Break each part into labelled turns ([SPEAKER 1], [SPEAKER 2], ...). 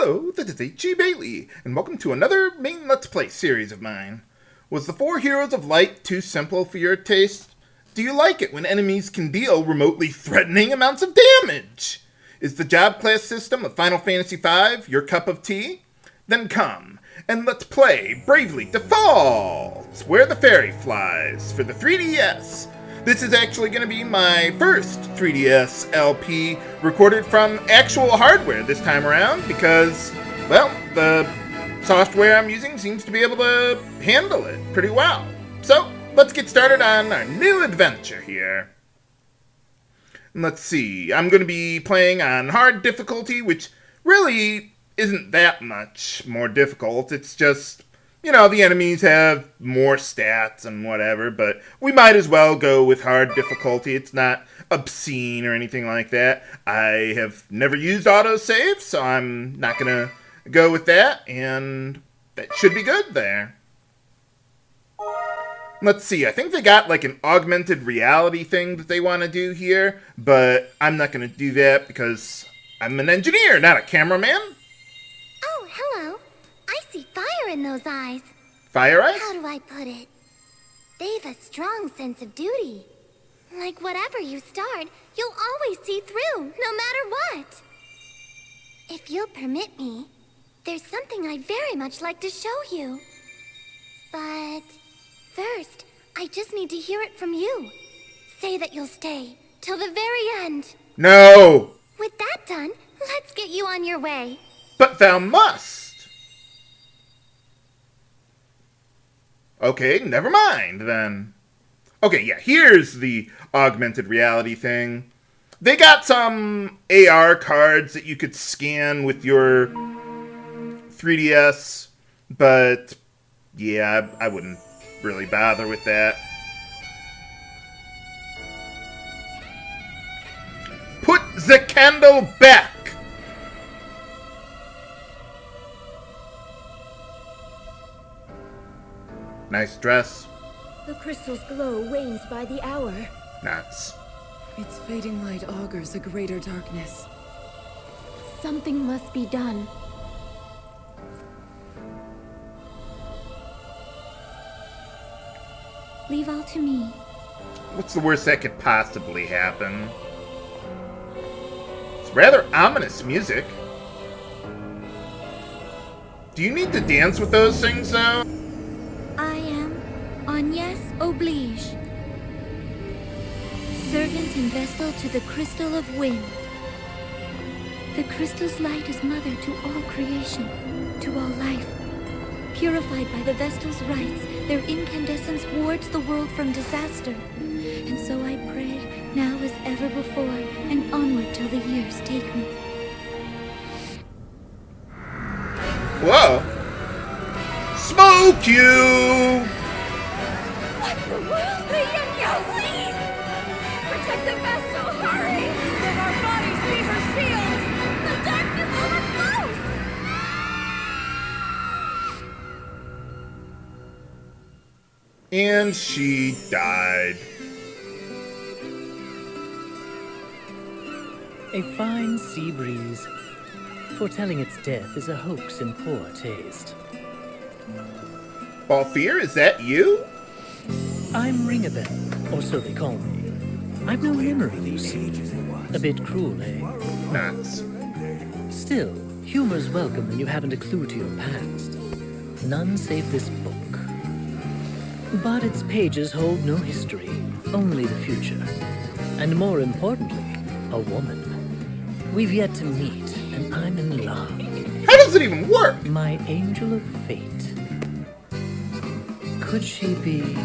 [SPEAKER 1] Hello, this is H.G. Bailey, and welcome to another main Let's Play series of mine. Was the Four Heroes of Light too simple for your taste? Do you like it when enemies can deal remotely threatening amounts of damage? Is the job class system of Final Fantasy V your cup of tea? Then come, and let's play Bravely Default, Where the Fairy Flies, for the 3DS. This is actually going to be my first 3DS LP recorded from actual hardware this time around because, well, the software I'm using seems to be able to handle it pretty well. So, let's get started on our new adventure here. Let's see, I'm going to be playing on hard difficulty, which really isn't that much more difficult. It's just, you know, the enemies have more stats and whatever, but we might as well go with hard difficulty. It's not obscene or anything like that. I have never used autosave, so I'm not going to go with that, and that should be good there. Let's see, I think they got like an augmented reality thing that they want to do here, but I'm not going to do that because I'm an engineer, not a cameraman.
[SPEAKER 2] Oh, hello. I see fire in those eyes.
[SPEAKER 1] Fire eyes?
[SPEAKER 2] How do I put it? They've a strong sense of duty. Like whatever you start, you'll always see through, no matter what. If you'll permit me, there's something I'd very much like to show you. But first, I just need to hear it from you. Say that you'll stay till the very end.
[SPEAKER 1] No!
[SPEAKER 2] With that done, let's get you on your way.
[SPEAKER 1] But thou must! Okay, never mind, then. Okay, yeah, here's the augmented reality thing. They got some AR cards that you could scan with your 3DS, but yeah, I wouldn't really bother with that. Put the candle back! Nice dress.
[SPEAKER 3] The crystal's glow wanes by the hour.
[SPEAKER 1] Nuts.
[SPEAKER 3] Its fading light augurs a greater darkness.
[SPEAKER 2] Something must be done. Leave all to me.
[SPEAKER 1] What's the worst that could possibly happen? It's rather ominous music. Do you need to dance with those things, though?
[SPEAKER 2] I am Agnes Oblige, servant and vestal to the Crystal of Wind. The crystal's light is mother to all creation, to all life. Purified by the vestal's rites, their incandescence wards the world from disaster. And so I pray, now as ever before, and onward till the years take me.
[SPEAKER 1] Whoa! Smoke you!
[SPEAKER 2] What the world? The Yin-Yo, please! Protect the vestal, hurry! Let our bodies be her shield! The darkness overflows!
[SPEAKER 1] And she died.
[SPEAKER 4] A fine sea breeze. Foretelling its death is a hoax in poor taste.
[SPEAKER 1] Balthier, is that you?
[SPEAKER 4] I'm Ringabel, or so they call me. I've no memory, you see. A bit cruel, eh?
[SPEAKER 1] Nuts.
[SPEAKER 4] Still, humor's welcome when you haven't a clue to your past. None save this book. But its pages hold no history, only the future. And more importantly, a woman. We've yet to meet, and I'm in love.
[SPEAKER 1] How does it even work?
[SPEAKER 4] My angel of fate. Could she be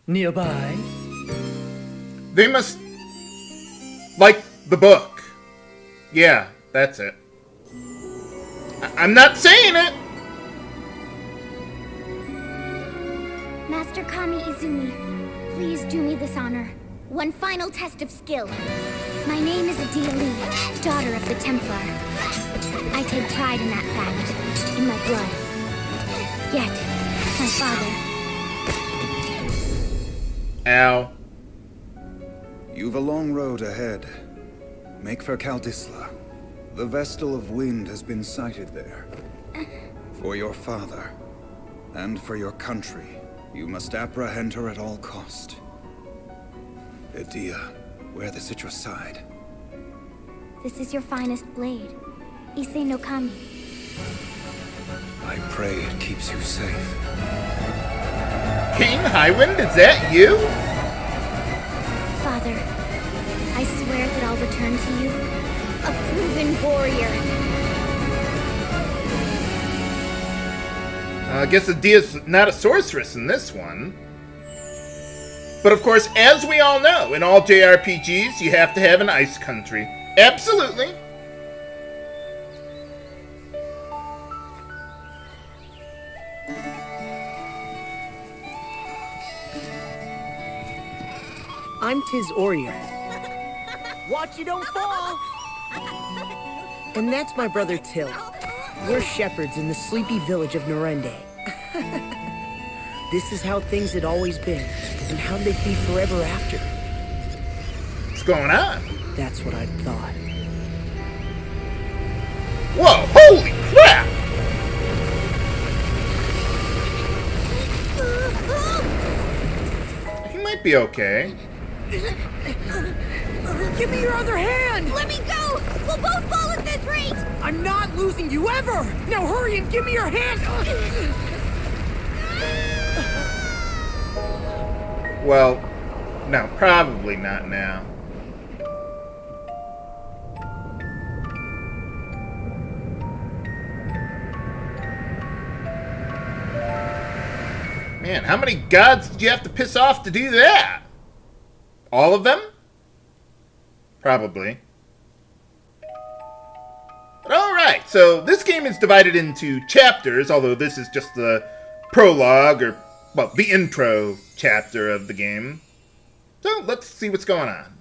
[SPEAKER 4] nearby?
[SPEAKER 1] They must like the book. Yeah, that's it. I'm not saying it!
[SPEAKER 2] Master Kami Izumi, please do me this honor. One final test of skill. My name is Adia Lee, daughter of the Templar. I take pride in that fact, in my blood. Yet, my father...
[SPEAKER 1] Ow.
[SPEAKER 5] You've a long road ahead. Make for Caldisla. The Vestal of Wind has been sighted there. For your father, and for your country, you must apprehend her at all cost. Edea, wear this at your side.
[SPEAKER 2] This is your finest blade. Ise no Kami.
[SPEAKER 5] I pray it keeps you safe.
[SPEAKER 1] King Highwind, is that you?
[SPEAKER 2] Father, I swear that I'll return to you a proven warrior.
[SPEAKER 1] I guess Adea's not a sorceress in this one. But of course, as we all know, in all JRPGs, you have to have an ice country. Absolutely.
[SPEAKER 6] I'm Tiz Oria. Watch you don't fall! And that's my brother Till. We're shepherds in the sleepy village of Norende. This is how things had always been, and how they'd be forever after.
[SPEAKER 1] What's going on?
[SPEAKER 6] That's what I thought.
[SPEAKER 1] Whoa, holy crap! He might be okay.
[SPEAKER 6] Give me your other hand!
[SPEAKER 2] Let me go! We'll both fall at this rate!
[SPEAKER 6] I'm not losing you ever! Now hurry and give me your hand!
[SPEAKER 1] Well, no, probably not now. Man, how many gods did you have to piss off to do that? All of them? Probably. But alright, so this game is divided into chapters, although this is just the prologue, or, well, the intro chapter of the game. So, let's see what's going on.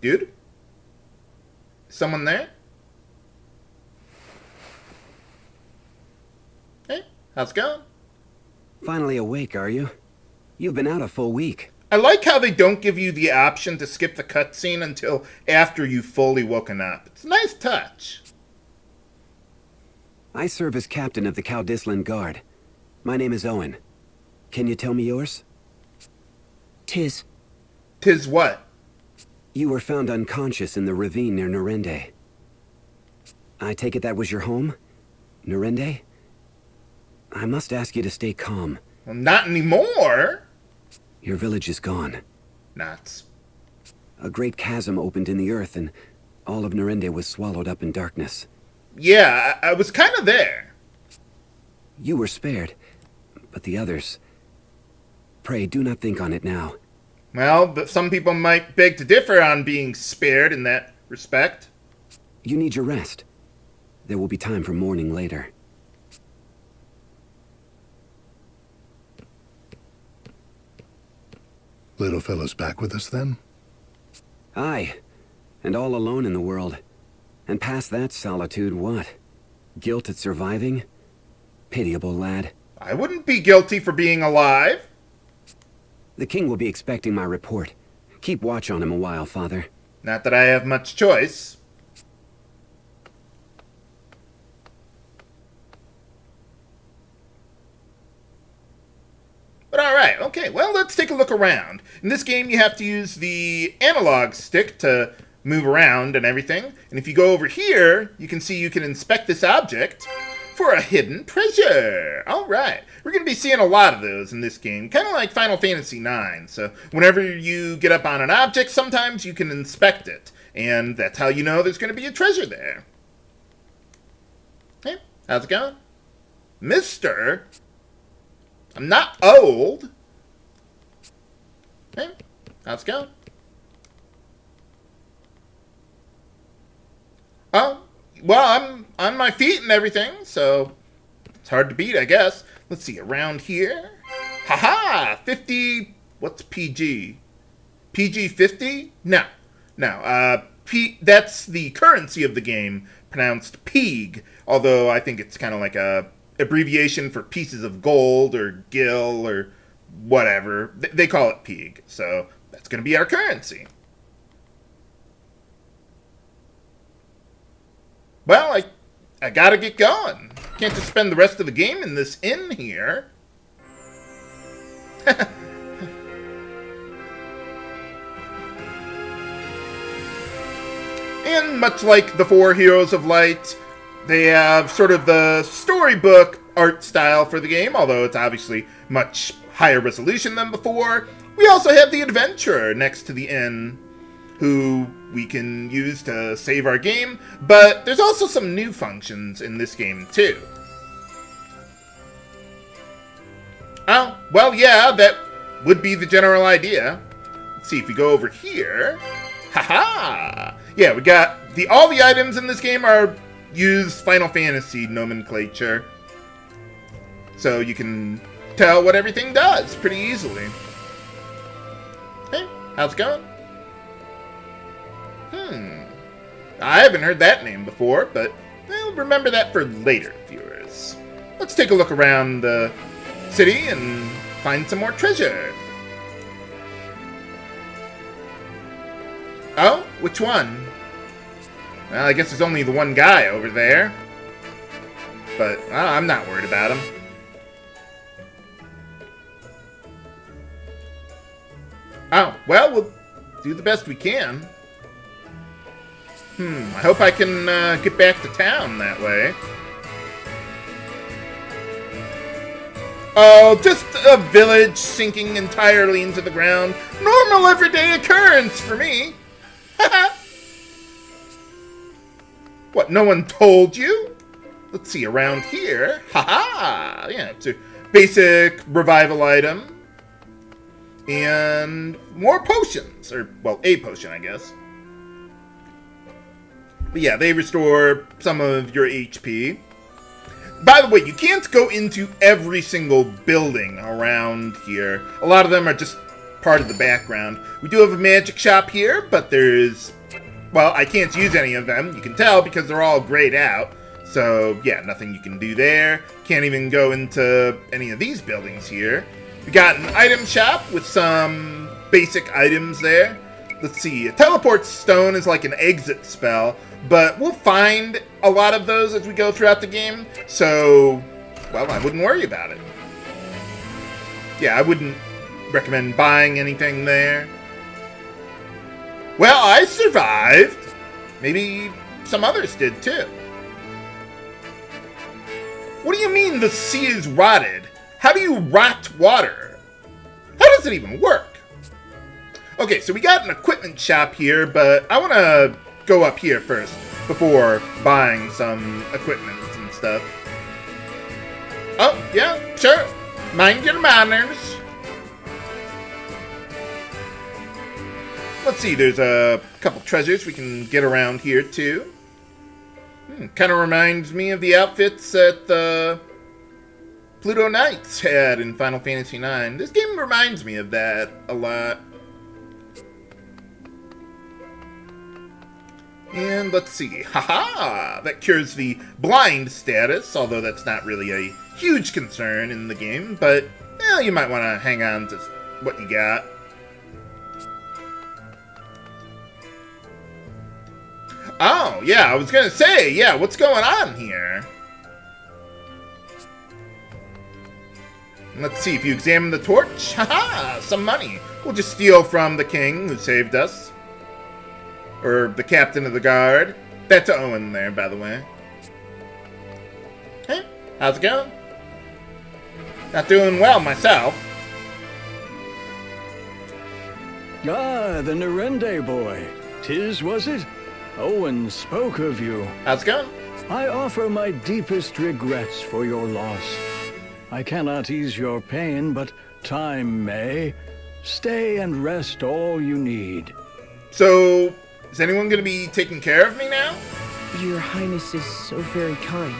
[SPEAKER 1] Dude? Someone there? Hey, how's it going?
[SPEAKER 7] Finally awake, are you? You've been out a full week.
[SPEAKER 1] I like how they don't give you the option to skip the cutscene until after you've fully woken up. It's a nice touch.
[SPEAKER 7] I serve as captain of the Caldislan Guard. My name is Owen. Can you tell me yours?
[SPEAKER 6] Tiz.
[SPEAKER 1] Tis what?
[SPEAKER 7] You were found unconscious in the ravine near Norende. I take it that was your home? Norende? I must ask you to stay calm.
[SPEAKER 1] Well, not anymore.
[SPEAKER 7] Your village is gone.
[SPEAKER 1] Nuts.
[SPEAKER 7] A great chasm opened in the earth and all of Norende was swallowed up in darkness.
[SPEAKER 1] Yeah, I was kind of there.
[SPEAKER 7] You were spared, but the others... Pray, do not think on it now.
[SPEAKER 1] Well, but some people might beg to differ on being spared in that respect.
[SPEAKER 7] You need your rest. There will be time for mourning later.
[SPEAKER 8] Little fellow's back with us then?
[SPEAKER 7] Aye, and all alone in the world. And past that solitude, what? Guilt at surviving? Pitiable lad.
[SPEAKER 1] I wouldn't be guilty for being alive.
[SPEAKER 7] The king will be expecting my report. Keep watch on him a while, father.
[SPEAKER 1] Not that I have much choice. But alright, okay, well, let's take a look around. In this game, you have to use the analog stick to move around and everything. And if you go over here, you can see you can inspect this object for a hidden treasure. Alright, we're going to be seeing a lot of those in this game, kind of like Final Fantasy IX. So whenever you get up on an object, sometimes you can inspect it. And that's how you know there's going to be a treasure there. Hey, how's it going? Mister? I'm not old. Hey, how's it going? Oh, well, I'm on my feet and everything, so it's hard to beat, I guess. Let's see, around here. Haha, 50, what's PG? PG 50? No, that's the currency of the game, pronounced Peeg, although I think it's kind of like a abbreviation for pieces of gold or gil or whatever. They call it Peag, so that's going to be our currency. Well, I gotta get going. Can't just spend the rest of the game in this inn here. And much like the Four Heroes of Light, they have sort of the storybook art style for the game, although it's obviously much higher resolution than before. We also have the Adventurer next to the inn, who we can use to save our game, but there's also some new functions in this game too. Oh, well, yeah, that would be the general idea. Let's see if we go over here. Haha! Yeah, we got all the items in this game are use Final Fantasy nomenclature, so you can tell what everything does pretty easily. Hey, how's it going? I haven't heard that name before, but I'll remember that for later viewers. Let's take a look around the city and find some more treasure. Oh, which one? Well, I guess there's only the one guy over there. But I'm not worried about him. Oh, well, we'll do the best we can. I hope I can get back to town that way. Oh, just a village sinking entirely into the ground. Normal everyday occurrence for me. What, no one told you? Let's see, around here. Haha! Yeah, it's a basic revival item. And more potions. Or, well, a potion, I guess. But yeah, they restore some of your HP. By the way, you can't go into every single building around here. A lot of them are just part of the background. We do have a magic shop here, but there's... Well, I can't use any of them. You can tell because they're all grayed out. So, yeah, nothing you can do there. Can't even go into any of these buildings here. We got an item shop with some basic items there. Let's see, a teleport stone is like an exit spell, but we'll find a lot of those as we go throughout the game, so, well, I wouldn't worry about it. Yeah, I wouldn't recommend buying anything there. Well, I survived. Maybe some others did too. What do you mean the sea is rotted? How do you rot water? How does it even work? Okay, so we got an equipment shop here, but I want to go up here first before buying some equipment and stuff. Oh, yeah, sure. Mind your manners. Let's see, there's a couple treasures we can get around here, too. Kind of reminds me of the outfits that the Pluto Knights had in Final Fantasy IX. This game reminds me of that a lot. And let's see. Haha! That cures the blind status, although that's not really a huge concern in the game, but you might want to hang on to what you got. Oh, yeah, I was gonna say, yeah, what's going on here? Let's see, if you examine the torch, haha, some money. We'll just steal from the king who saved us. Or the captain of the guard. That's Owen there, by the way. Hey, how's it going? Not doing well myself.
[SPEAKER 9] Ah, the Norende boy. 'Tis, was it? Owen spoke of you.
[SPEAKER 1] How's it going?
[SPEAKER 9] I offer my deepest regrets for your loss. I cannot ease your pain, but time may. Stay and rest all you need.
[SPEAKER 1] So, is anyone going to be taking care of me now?
[SPEAKER 6] Your Highness is so very kind.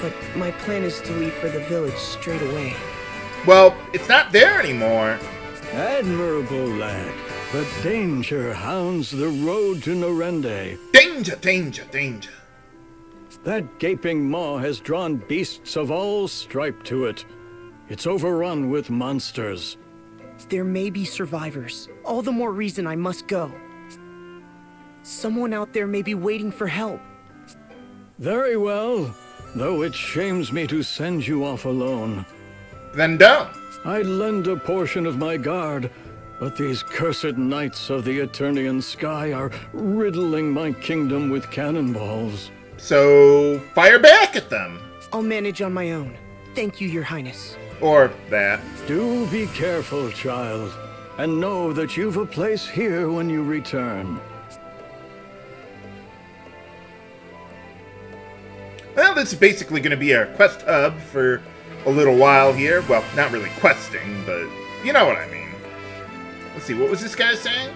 [SPEAKER 6] But my plan is to leave for the village straight away.
[SPEAKER 1] Well, it's not there anymore.
[SPEAKER 9] Admirable lad, but danger hounds the road to Norende.
[SPEAKER 1] Danger, danger, danger.
[SPEAKER 9] That gaping maw has drawn beasts of all stripe to it. It's overrun with monsters.
[SPEAKER 6] There may be survivors. All the more reason I must go. Someone out there may be waiting for help.
[SPEAKER 9] Very well, though it shames me to send you off alone.
[SPEAKER 1] Then don't.
[SPEAKER 9] I'd lend a portion of my guard, but these cursed knights of the Eternian sky are riddling my kingdom with cannonballs.
[SPEAKER 1] So, fire back at them.
[SPEAKER 6] I'll manage on my own. Thank you, Your Highness.
[SPEAKER 1] Or that.
[SPEAKER 9] Do be careful, child, and know that you've a place here when you return.
[SPEAKER 1] Well, this is basically going to be our quest hub for a little while here. Well, not really questing, but you know what I mean. Let's see, what was this guy saying?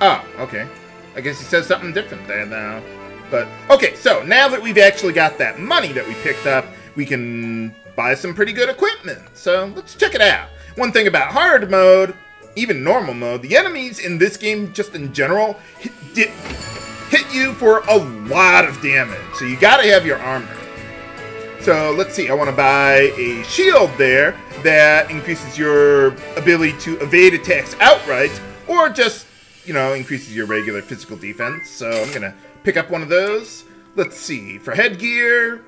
[SPEAKER 1] Oh, okay. I guess he says something different there now. But, okay, so now that we've actually got that money that we picked up, we can buy some pretty good equipment. So, let's check it out. One thing about hard mode, even normal mode, the enemies in this game, just in general, hit you for a lot of damage. So you gotta have your armor. So let's see, I want to buy a shield there that increases your ability to evade attacks outright, or just, you know, increases your regular physical defense. So I'm gonna pick up one of those. Let's see, for headgear,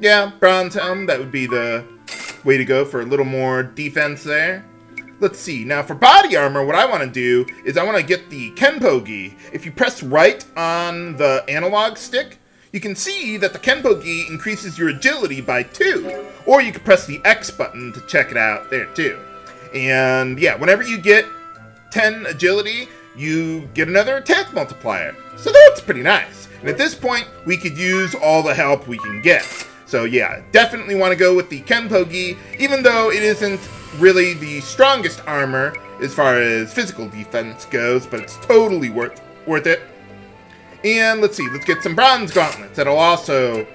[SPEAKER 1] yeah, bronze helm, that would be the way to go for a little more defense there. Let's see, now for body armor, what I want to do is I want to get the Kenpo Gi. If you press right on the analog stick, you can see that the Kenpo Gi increases your agility by 2. Or you can press the X button to check it out there too. And yeah, whenever you get 10 agility, you get another attack multiplier. So that's pretty nice. And at this point, we could use all the help we can get. So yeah, definitely want to go with the Kenpo Gi, even though it isn't really the strongest armor as far as physical defense goes, but it's totally worth it. And let's see, let's get some bronze gauntlets. That'll also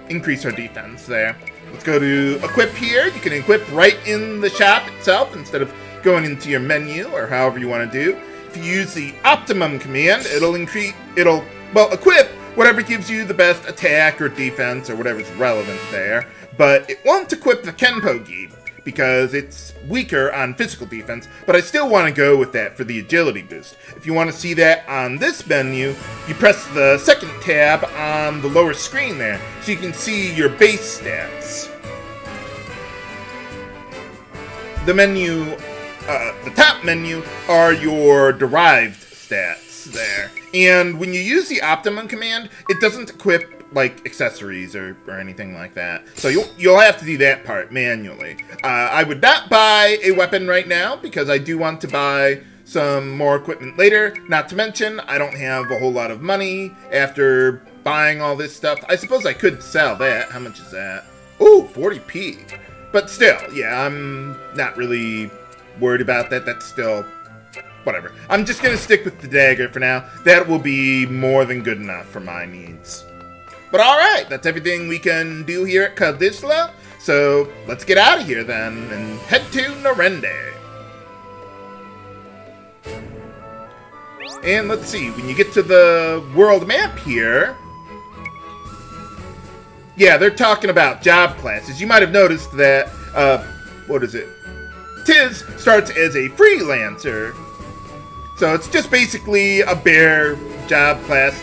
[SPEAKER 1] increase our defense there. Let's go to equip here. You can equip right in the shop itself instead of going into your menu or however you want to do. If you use the optimum command, it'll equip whatever gives you the best attack or defense or whatever's relevant there. But it won't equip the Kenpo Gi because it's weaker on physical defense, but I still want to go with that for the agility boost. If you want to see that on this menu, you press the second tab on the lower screen there, so you can see your base stats. The top menu are your derived stats there. And when you use the optimum command, it doesn't equip like accessories or anything like that. So you'll have to do that part manually. I would not buy a weapon right now because I do want to buy some more equipment later. Not to mention, I don't have a whole lot of money after buying all this stuff. I suppose I could sell that. How much is that? Ooh, 40p. But still, yeah, I'm not really worried about that. That's still whatever. I'm just gonna stick with the dagger for now. That will be more than good enough for my needs. But alright, that's everything we can do here at Caldisla. So let's get out of here then and head to Norende. And let's see, when you get to the world map here, yeah, they're talking about job classes. You might have noticed that, what is it? Tiz starts as a freelancer. So it's just basically a bare job class.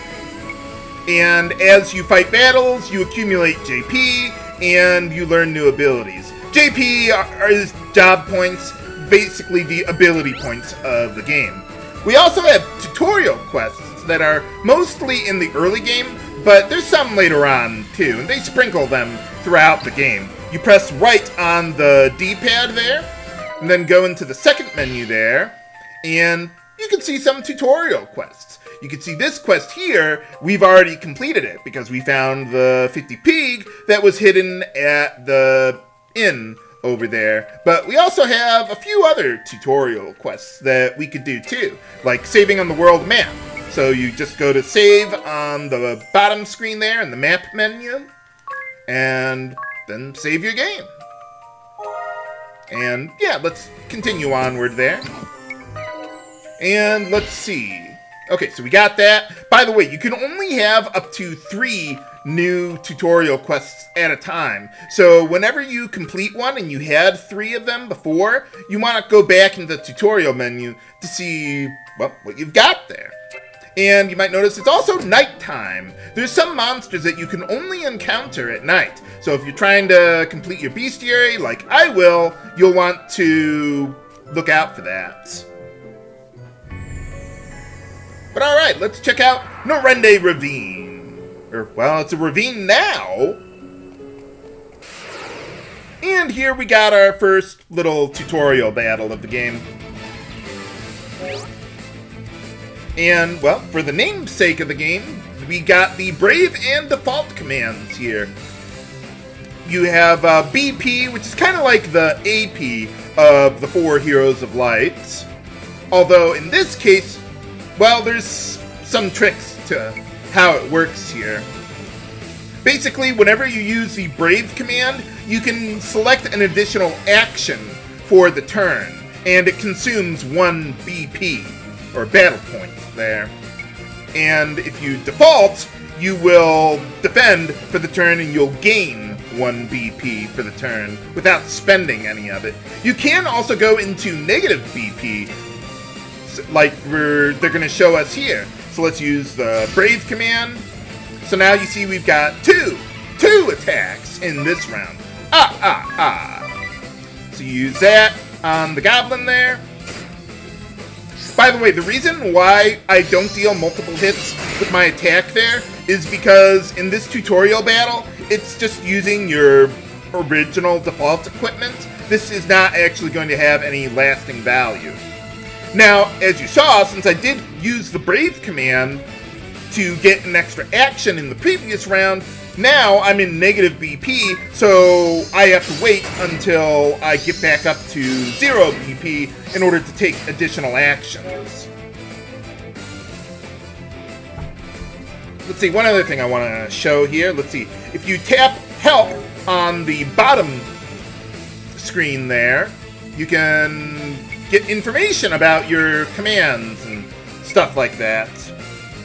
[SPEAKER 1] And as you fight battles, you accumulate JP, and you learn new abilities. JP is job points, basically the ability points of the game. We also have tutorial quests that are mostly in the early game, but there's some later on too, and they sprinkle them throughout the game. You press right on the D-pad there, and then go into the second menu there, and you can see some tutorial quests. You can see this quest here, we've already completed it because we found the 50 pig that was hidden at the inn over there. But we also have a few other tutorial quests that we could do too, like saving on the world map. So you just go to save on the bottom screen there in the map menu, and then save your game. And yeah, let's continue onward there. And let's see. Okay, so we got that. By the way, you can only have up to 3 new tutorial quests at a time. So whenever you complete one and you had 3 of them before, you want to go back into the tutorial menu to see, well, what you've got there. And you might notice it's also nighttime. There's some monsters that you can only encounter at night. So if you're trying to complete your bestiary, like I will, you'll want to look out for that. But alright, let's check out Norende Ravine. Well, it's a ravine now. And here we got our first little tutorial battle of the game. And, well, for the namesake of the game, we got the Brave and Default commands here. You have BP, which is kind of like the AP of the 4 Heroes of Light. Although, in this case, well, there's some tricks to how it works here. Basically, whenever you use the Brave command, you can select an additional action for the turn, and it consumes 1 BP, or battle point there. And if you default, you will defend for the turn and you'll gain 1 BP for the turn without spending any of it. You can also go into negative BP, like they're going to show us here. So let's use the Brave command. So now you see we've got two attacks in this round. So you use that on the Goblin there. By the way, the reason why I don't deal multiple hits with my attack there is because in this tutorial battle, it's just using your original default equipment. This is not actually going to have any lasting value. Now, as you saw, since I did use the Brave command to get an extra action in the previous round, now I'm in negative BP, so I have to wait until I get back up to 0 BP in order to take additional actions. Let's see, one other thing I want to show here. Let's see, if you tap Help on the bottom screen there, you can get information about your commands and stuff like that.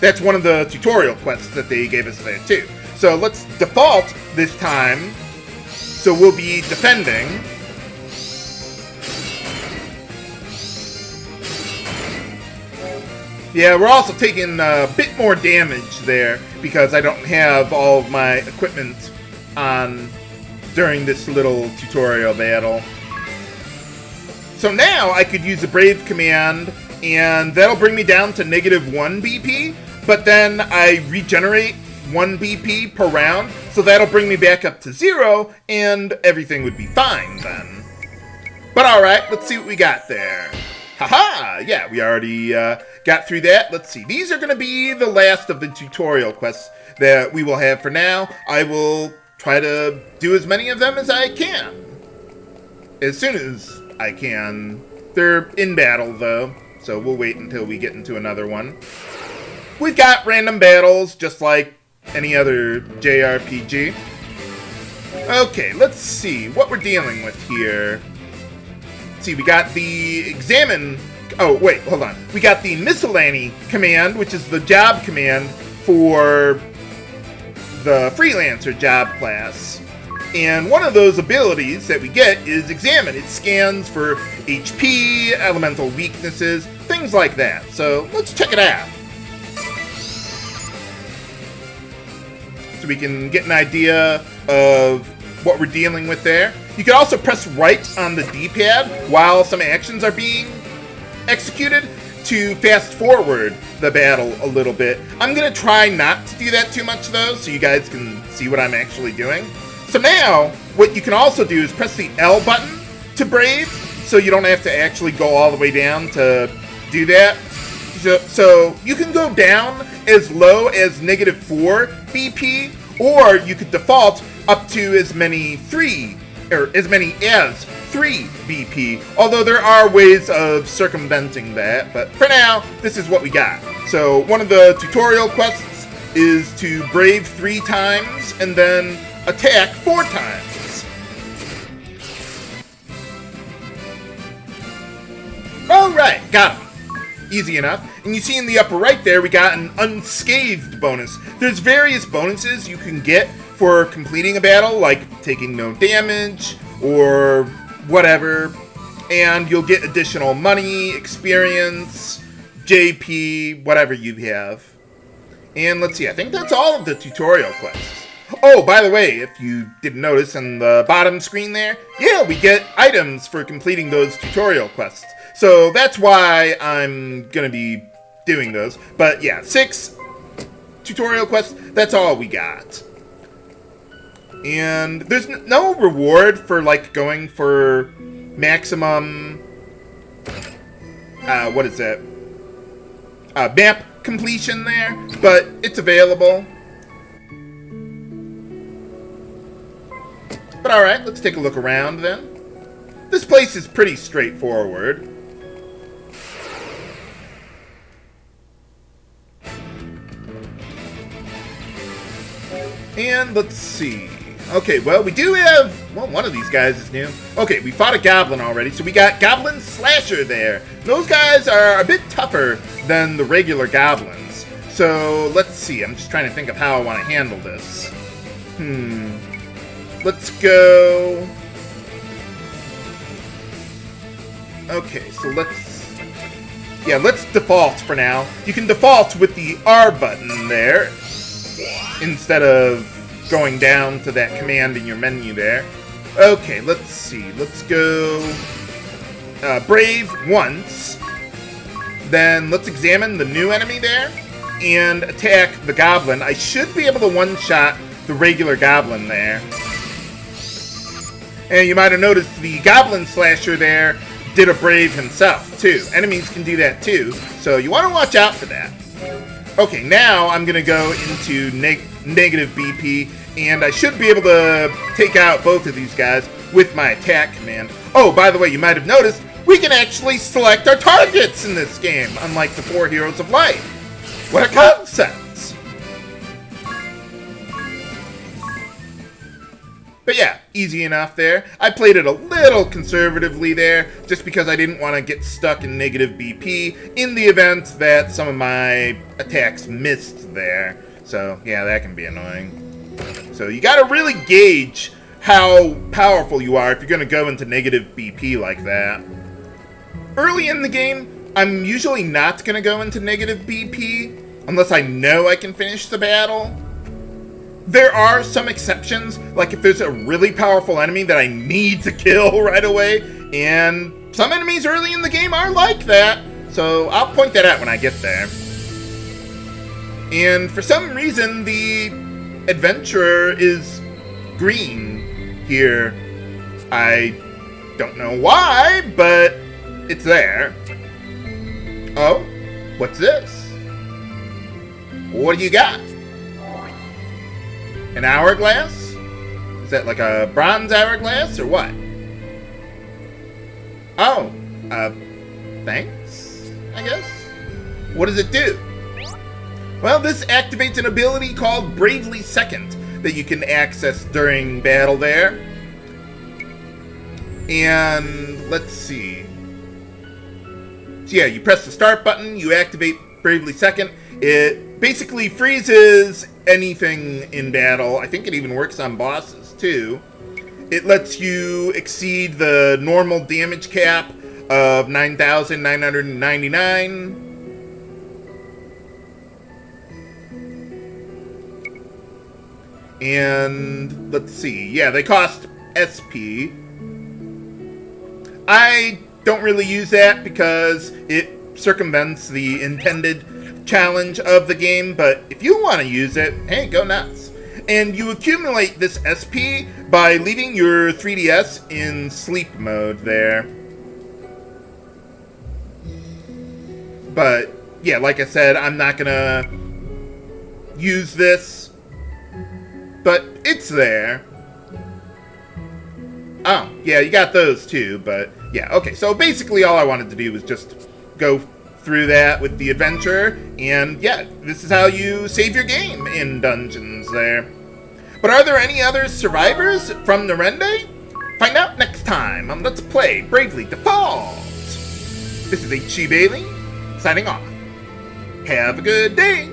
[SPEAKER 1] That's one of the tutorial quests that they gave us there too. So let's default this time. So we'll be defending. Yeah, we're also taking a bit more damage there because I don't have all of my equipment on during this little tutorial battle. So now I could use the Brave command and that'll bring me down to negative 1 BP, but then I regenerate 1 BP per round, so that'll bring me back up to 0, and everything would be fine then. But alright, let's see what we got there. Haha! Yeah, we already got through that. Let's see, these are going to be the last of the tutorial quests that we will have for now. I will try to do as many of them as I can. As soon as I can. They're in battle, though, so we'll wait until we get into another one. We've got random battles, just like any other JRPG. Okay, let's see what we're dealing with here. Let's see, we got the examine... Oh, wait, hold on. We got the miscellany command, which is the job command for the Freelancer job class. And one of those abilities that we get is examine. It scans for HP, elemental weaknesses, things like that. So let's check it out. So we can get an idea of what we're dealing with there. You can also press right on the D-pad while some actions are being executed to fast forward the battle a little bit. I'm going to try not to do that too much though, so you guys can see what I'm actually doing. So now, what you can also do is press the L button to Brave, so you don't have to actually go all the way down to do that. So you can go down as low as negative 4 BP, or you could default up to as many as 3 BP, although there are ways of circumventing that, but for now, this is what we got. So one of the tutorial quests is to Brave 3 times, and then attack 4 times. Alright, got him. easy enough. And you see in the upper right there, we got an unscathed bonus. There's various bonuses you can get for completing a battle, like taking no damage or whatever. And you'll get additional money, experience, JP, whatever you have. And let's see, I think that's all of the tutorial quests. Oh, by the way, if you didn't notice on the bottom screen there, yeah, we get items for completing those tutorial quests. So that's why I'm going to be doing those. But yeah, 6 tutorial quests, that's all we got. And there's no reward for, like, going for maximum, what is that? Map completion there, but it's available. But alright, let's take a look around then. This place is pretty straightforward. And let's see. Okay, well, we do have... Well, one of these guys is new. Okay, we fought a Goblin already, so we got Goblin Slasher there. Those guys are a bit tougher than the regular Goblins. So, let's see. I'm just trying to think of how I want to handle this. Let's go... Okay, so let's... Yeah, let's default for now. You can default with the R button there, instead of going down to that command in your menu there. Okay, let's see. Let's go... Brave once. Then let's examine the new enemy there, and attack the Goblin. I should be able to one-shot the regular Goblin there. And you might have noticed the Goblin Slasher there did a Brave himself, too. Enemies can do that, too, so you want to watch out for that. Okay, now I'm going to go into negative BP, and I should be able to take out both of these guys with my attack command. Oh, by the way, you might have noticed, we can actually select our targets in this game, unlike the 4 Heroes of Light. What a concept! But yeah, easy enough there. I played it a little conservatively there, just because I didn't want to get stuck in negative BP in the event that some of my attacks missed there. So yeah, that can be annoying. So you gotta really gauge how powerful you are if you're gonna go into negative BP like that. Early in the game, I'm usually not gonna go into negative BP, unless I know I can finish the battle. There are some exceptions, like if there's a really powerful enemy that I need to kill right away, and some enemies early in the game are like that, so I'll point that out when I get there. And for some reason, the adventurer is green here. I don't know why, but it's there. Oh, what's this? What do you got? An hourglass? Is that like a bronze hourglass or what? Oh, thanks, I guess. What does it do? Well, this activates an ability called Bravely Second that you can access during battle there. And let's see. So yeah, you press the start button, you activate Bravely Second. It basically freezes anything in battle. I think it even works on bosses, too. It lets you exceed the normal damage cap of 9,999. And let's see. Yeah, they cost SP. I don't really use that because it circumvents the intended challenge of the game, but if you want to use it, hey, go nuts. And you accumulate this SP by leaving your 3DS in sleep mode there. But yeah, like I said, I'm not gonna use this, but it's there. Oh, yeah, you got those too, but yeah, okay. So basically all I wanted to do was just go through that with the adventure, and yeah, this is how you save your game in dungeons there. But are there any other survivors from Norende? Find out next time on Let's Play Bravely Default. This is H.C. Bailey, signing off. Have a good day!